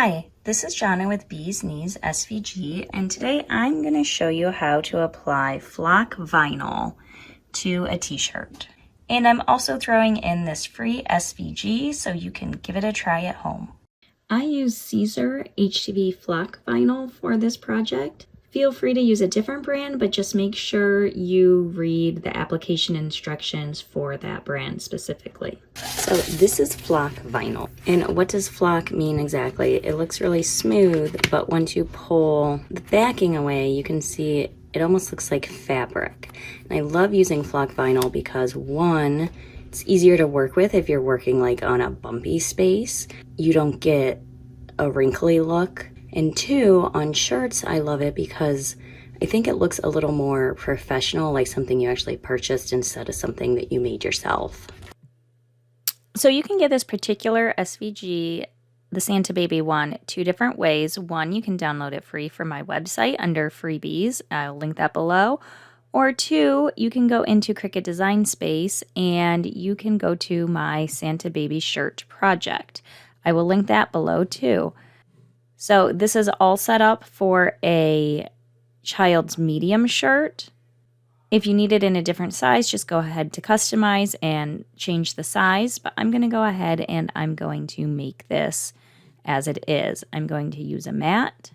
Hi, this is Jonna with Bees Knees SVG, and today I'm going to show you how to apply flock vinyl to a t-shirt. And I'm also throwing in this free SVG so you can give it a try at home. I use Caesar HTV flock vinyl for this project. Feel free to use a different brand, but just make sure you read the application instructions for that brand specifically. So this is flock vinyl. And what does flock mean exactly? It looks really smooth, but once you pull the backing away, you can see it almost looks like fabric. And I love using flock vinyl because one, it's easier to work with if you're working like on a bumpy space. You don't get a wrinkly look. And two, on shirts, I love it because I think it looks a little more professional, like something you actually purchased instead of something that you made yourself. So you can get this particular SVG, the Santa Baby one, two different ways. One, you can download it free from my website under freebies. I'll link that below. Or two, you can go into Cricut Design Space and you can go to my Santa Baby shirt project. I will link that below too. So this is all set up for a child's medium shirt. If you need it in a different size, just go ahead to customize and change the size. But I'm going to go ahead and I'm going to make this as it is. I'm going to use a mat.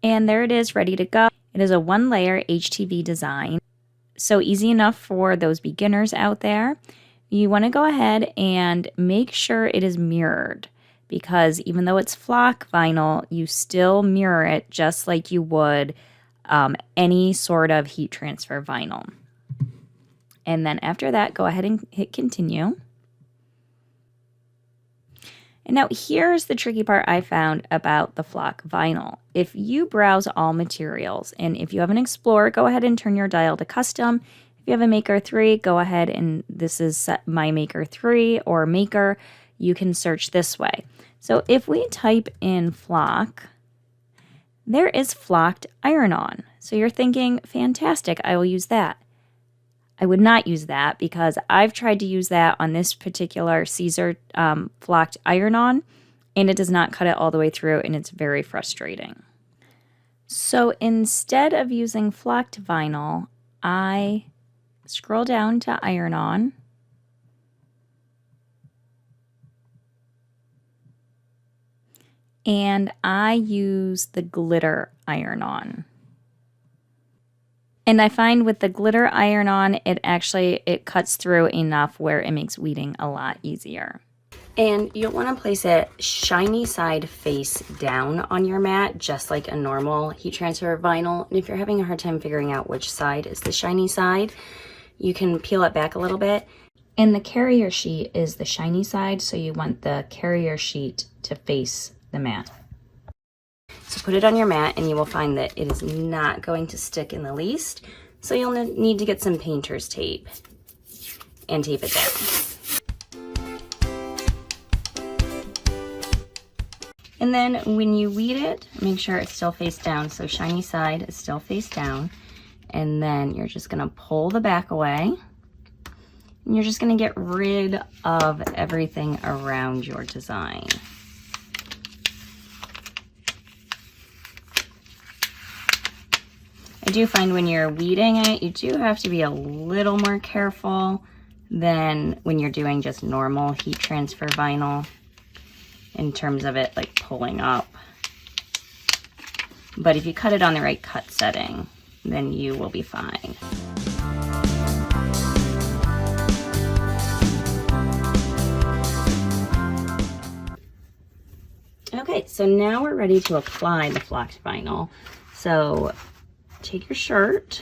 And there it is, ready to go. It is a one-layer HTV design. So easy enough for those beginners out there. You want to go ahead and make sure it is mirrored, because even though it's flock vinyl, you still mirror it just like you would any sort of heat transfer vinyl. And then after that, go ahead and hit continue. And now here's the tricky part I found about the flock vinyl. If you browse all materials, and if you have an Explorer, go ahead and turn your dial to custom. If you have a Maker 3, go ahead and this is my Maker 3 or Maker. You can search this way. So if we type in flock, there is flocked iron-on. So you're thinking, fantastic, I will use that. I would not use that because I've tried to use that on this particular Caesar flocked iron-on, and it does not cut it all the way through, and it's very frustrating. So instead of using flocked vinyl, I scroll down to iron-on. And I use the glitter iron-on. And I find with the glitter iron-on, it cuts through enough where it makes weeding a lot easier. And you'll want to place it shiny side face down on your mat, just like a normal heat transfer vinyl. And if you're having a hard time figuring out which side is the shiny side, you can peel it back a little bit. And the carrier sheet is the shiny side, so you want the carrier sheet to face the mat. So put it on your mat and you will find that it is not going to stick in the least. So you'll need to get some painter's tape and tape it down. And then when you weed it, make sure it's still face down. So shiny side is still face down. And then you're just gonna pull the back away. And you're just gonna get rid of everything around your design. I do find when you're weeding it, you do have to be a little more careful than when you're doing just normal heat transfer vinyl in terms of it like pulling up. But if you cut it on the right cut setting, then you will be fine. Okay, so now we're ready to apply the flocked vinyl. So take your shirt,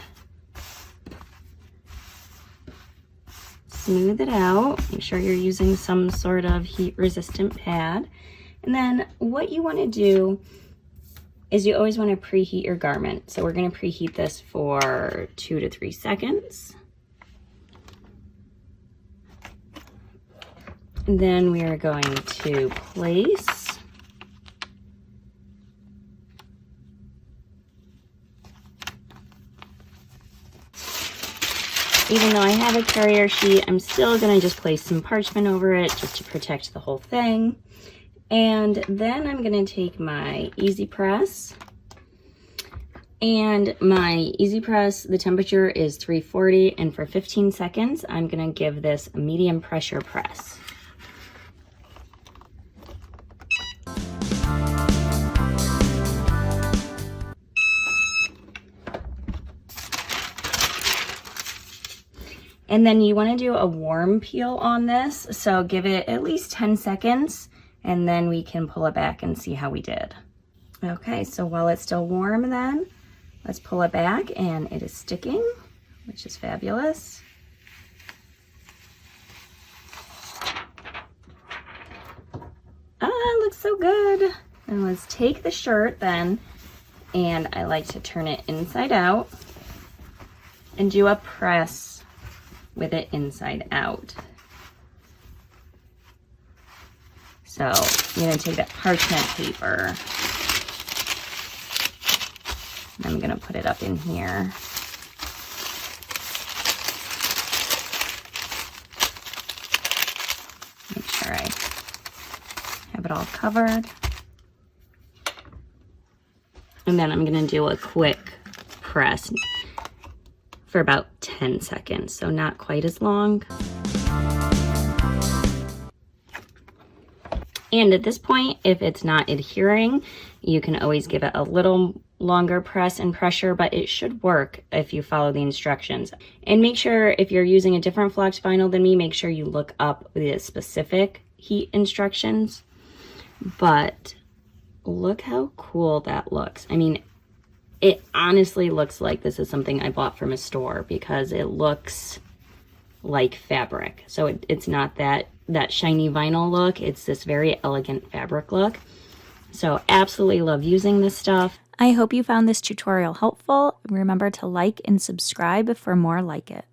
smooth it out, make sure you're using some sort of heat resistant pad. And then what you want to do is you always want to preheat your garment. So we're going to preheat this for 2 to 3 seconds. And then we are going to place Even though I have a carrier sheet, I'm still gonna just place some parchment over it just to protect the whole thing. And then I'm gonna take my Easy Press, and my Easy Press, the temperature is 340, and for 15 seconds, I'm gonna give this a medium pressure press. And then you wanna do a warm peel on this, so give it at least 10 seconds, and then we can pull it back and see how we did. Okay, so while it's still warm then, let's pull it back, and it is sticking, which is fabulous. Ah, it looks so good. And let's take the shirt then, and I like to turn it inside out and do a press with it inside out. So I'm gonna take that parchment paper, and I'm gonna put it up in here. Make sure I have it all covered. And then I'm gonna do a quick press for about 10 seconds, so not quite as long. And at this point, if it's not adhering, you can always give it a little longer press and pressure, but it should work if you follow the instructions. And make sure, if you're using a different flocked vinyl than me, make sure you look up the specific heat instructions. But look how cool that looks. I mean, it honestly looks like this is something I bought from a store, because it looks like fabric. So it's not that shiny vinyl look, it's this very elegant fabric look. So absolutely love using this stuff. I hope you found this tutorial helpful. Remember to like and subscribe for more like it.